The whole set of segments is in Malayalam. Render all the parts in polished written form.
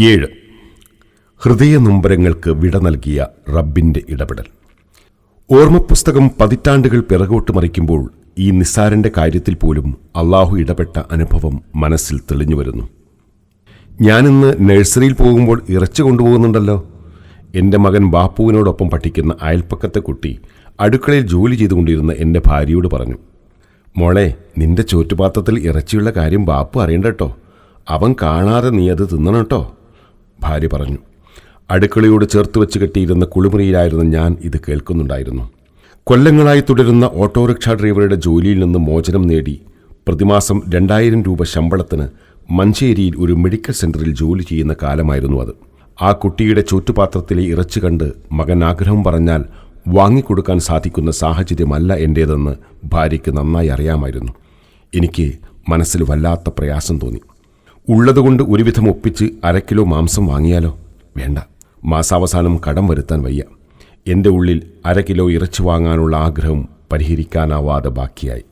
7. ഹൃദയ നൊമ്പരങ്ങൾക്ക് വിട നൽകിയ റബ്ബിന്റെ ഇടപെടൽ. ഓർമ്മപ്പുസ്തകം പതിറ്റാണ്ടുകൾ പിറകോട്ട് മറിക്കുമ്പോൾ ഈ നിസ്സാരന്റെ കാര്യത്തിൽ പോലും അള്ളാഹു ഇടപെട്ട അനുഭവം മനസ്സിൽ തെളിഞ്ഞു വരുന്നു. ഞാനിന്ന് നഴ്സറിയിൽ പോകുമ്പോൾ ഇറച്ചി കൊണ്ടുപോകുന്നുണ്ടല്ലോ. എൻ്റെ മകൻ ബാപ്പുവിനോടൊപ്പം പഠിക്കുന്ന അയൽപ്പക്കത്തെ കുട്ടി അടുക്കളയിൽ ജോലി ചെയ്തുകൊണ്ടിരുന്ന എൻ്റെ ഭാര്യയോട് പറഞ്ഞു, മോളെ, നിന്റെ ചോറ്റുപാത്രത്തിൽ ഇറച്ചിയുള്ള കാര്യം ബാപ്പു അറിയണ്ട കേട്ടോ. അവൻ കാണാതെ നീ അത് തിന്നണം കേട്ടോ. ഭാര്യ പറഞ്ഞു. അടുക്കളയോട് ചേർത്ത് വെച്ച് കെട്ടിയിരുന്ന കുളിമുറിയിലായിരുന്ന ഞാൻ ഇത് കേൾക്കുന്നുണ്ടായിരുന്നു. കൊല്ലങ്ങളായി തുടരുന്ന ഓട്ടോറിക്ഷ ഡ്രൈവറുടെ ജോലിയിൽ നിന്ന് മോചനം നേടി പ്രതിമാസം 2000 രൂപ ശമ്പളത്തിന് മഞ്ചേരിയിൽ ഒരു മെഡിക്കൽ സെന്ററിൽ ജോലി ചെയ്യുന്ന കാലമായിരുന്നു അത്. ആ കുട്ടിയുടെ ചോറ്റുപാത്രത്തിലെ ഇറച്ചി കണ്ട് മകൻ ആഗ്രഹം പറഞ്ഞാൽ വാങ്ങിക്കൊടുക്കാൻ സാധിക്കുന്ന സാഹചര്യമല്ല എൻ്റേതെന്ന് ഭാര്യയ്ക്ക് നന്നായി അറിയാമായിരുന്നു. എനിക്ക് മനസ്സിൽ വല്ലാത്ത പ്രയാസം തോന്നി. ഉള്ളതുകൊണ്ട് ഒരുവിധം ഒപ്പിച്ച് 1/2 കിലോ മാംസം വാങ്ങിയാലോ? വേണ്ട, മാസാവസാനം കടം വരുത്താൻ വയ്യ. എൻ്റെ ഉള്ളിൽ 1/2 കിലോ ഇറച്ചി വാങ്ങാനുള്ള ആഗ്രഹം പരിഹരിക്കാനാവാതെ ബാക്കിയായി.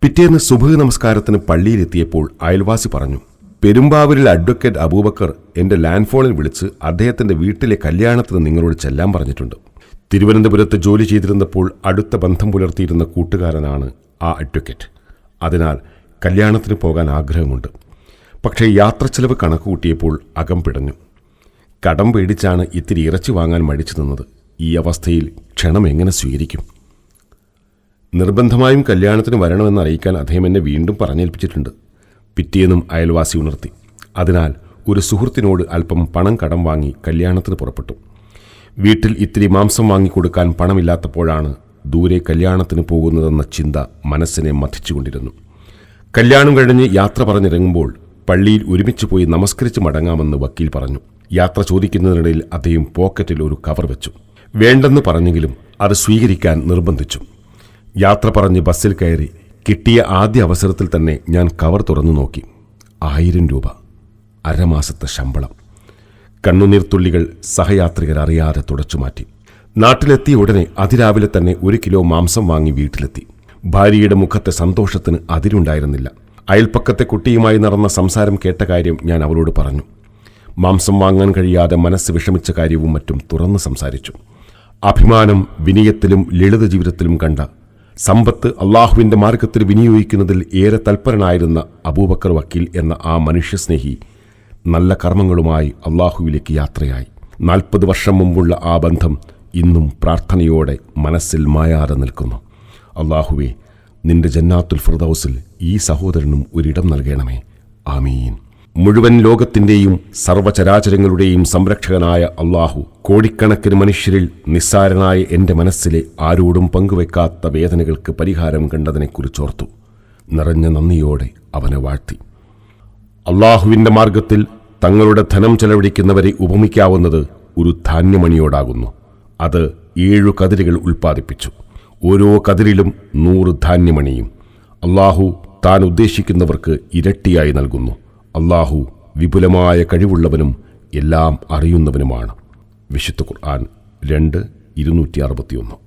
പിറ്റേന്ന് സുബ്ഹ് നമസ്കാരത്തിന് പള്ളിയിലെത്തിയപ്പോൾ അയൽവാസി പറഞ്ഞു, പെരുമ്പാവൂരിൽ അഡ്വക്കേറ്റ് അബൂബക്കർ എൻ്റെ ലാൻഡ് ഫോണിൽ വിളിച്ച് അദ്ദേഹത്തിൻ്റെ വീട്ടിലെ കല്യാണത്തിന് നിങ്ങളോട് ചെല്ലാൻ പറഞ്ഞിട്ടുണ്ട്. തിരുവനന്തപുരത്ത് ജോലി ചെയ്തിരുന്നപ്പോൾ അടുത്ത ബന്ധം പുലർത്തിയിരുന്ന കൂട്ടുകാരനാണ് ആ അഡ്വക്കേറ്റ്. അതിനാൽ കല്യാണത്തിന് പോകാൻ ആഗ്രഹമുണ്ട്. പക്ഷേ യാത്രച്ചെലവ് കണക്ക് കൂട്ടിയപ്പോൾ അകം പിടഞ്ഞു. കടം പേടിച്ചാണ് ഇത്തിരി ഇറച്ചി വാങ്ങാൻ മടിച്ചു നിന്നത്. ഈ അവസ്ഥയിൽ ക്ഷണം എങ്ങനെ സ്വീകരിക്കും? നിർബന്ധമായും കല്യാണത്തിന് വരണമെന്ന് അറിയിക്കാൻ അദ്ദേഹം എന്നെ വീണ്ടും പറഞ്ഞേൽപ്പിച്ചിട്ടുണ്ട്. പിറ്റേന്നും അയൽവാസി ഉണർത്തി. അതിനാൽ ഒരു സുഹൃത്തിനോട് അല്പം പണം കടം വാങ്ങി കല്യാണത്തിന് പുറപ്പെട്ടു. വീട്ടിൽ ഇത്തിരി മാംസം വാങ്ങിക്കൊടുക്കാൻ പണമില്ലാത്തപ്പോഴാണ് ദൂരെ കല്യാണത്തിന് പോകുന്നതെന്ന ചിന്ത മനസ്സിനെ മഥിച്ചുകൊണ്ടിരുന്നു. കല്യാണം കഴിഞ്ഞ് യാത്ര പറഞ്ഞിറങ്ങുമ്പോൾ പള്ളിയിൽ ഒരുമിച്ച് പോയി നമസ്കരിച്ച് മടങ്ങാമെന്ന് വക്കീൽ പറഞ്ഞു. യാത്ര ചോദിക്കുന്നതിനിടയിൽ അദ്ദേഹം പോക്കറ്റിൽ ഒരു കവർ വെച്ചു. വേണ്ടെന്ന് പറഞ്ഞെങ്കിലും അത് സ്വീകരിക്കാൻ നിർബന്ധിച്ചു. യാത്ര പറഞ്ഞ് ബസ്സിൽ കയറി കിട്ടിയ ആദ്യ അവസരത്തിൽ തന്നെ ഞാൻ കവർ തുറന്നു നോക്കി. 1000 രൂപ, അരമാസത്തെ ശമ്പളം. കണ്ണുനീർത്തുള്ളികൾ സഹയാത്രികർ അറിയാതെ തുടച്ചുമാറ്റി. നാട്ടിലെത്തിയ ഉടനെ അതിരാവിലെ തന്നെ 1 കിലോ മാംസം വാങ്ങി വീട്ടിലെത്തി. ഭാര്യയുടെ മുഖത്തെ സന്തോഷത്തിന് അതിരുണ്ടായിരുന്നില്ല. അയൽപ്പക്കത്തെ കുട്ടിയുമായി നടന്ന സംസാരം കേട്ട കാര്യം ഞാൻ അവളോട് പറഞ്ഞു. മാംസം വാങ്ങാൻ കഴിയാതെ മനസ്സ് വിഷമിച്ച കാര്യവും മറ്റും തുറന്ന് സംസാരിച്ചു. അഭിമാനം വിനയത്തിലും ലളിത ജീവിതത്തിലും കണ്ട സമ്പത്ത് അള്ളാഹുവിൻ്റെ മാർഗത്തിൽ വിനിയോഗിക്കുന്നതിൽ ഏറെ തൽപരനായിരുന്ന അബൂബക്കർ വക്കീൽ എന്ന ആ മനുഷ്യസ്നേഹി നല്ല കർമ്മങ്ങളുമായി അള്ളാഹുവിലേക്ക് യാത്രയായി. 40 വർഷം മുമ്പുള്ള ആ ബന്ധം ഇന്നും പ്രാർത്ഥനയോടെ മനസ്സിൽ മായാതെ നിൽക്കുന്നു. അള്ളാഹുവേ, നിന്റെ ജന്നാത്തുൽ ഫിർദൗസിൽ ഈ സഹോദരനും ഒരിടം നൽകണമേ. ആമീൻ. മുഴുവൻ ലോകത്തിൻ്റെയും സർവ്വചരാചരങ്ങളുടെയും സംരക്ഷകനായ അള്ളാഹു കോടിക്കണക്കിന് മനുഷ്യരിൽ നിസ്സാരനായ എൻ്റെ മനസ്സിലെ ആരോടും പങ്കുവെക്കാത്ത വേദനകൾക്ക് പരിഹാരം കണ്ടതിനെക്കുറിച്ചോർത്തു നിറഞ്ഞ നന്ദിയോടെ അവനെ വാഴ്ത്തി. അള്ളാഹുവിൻ്റെ മാർഗത്തിൽ തങ്ങളുടെ ധനം ചെലവഴിക്കുന്നവരെ ഉപമിക്കാവുന്നത് ഒരു ധാന്യമണിയോടാകുന്നു. അത് 7 കതിരുകൾ ഉൽപ്പാദിപ്പിച്ചു. ഓരോ കതിരിലും 100 ധാന്യമണിയും. അള്ളാഹു താൻ ഉദ്ദേശിക്കുന്നവർക്ക് ഇരട്ടിയായി നൽകുന്നു. അള്ളാഹു വിപുലമായ കഴിവുള്ളവനും എല്ലാം അറിയുന്നവനുമാണ്. വിശുദ്ധ ഖുർആൻ 2:261.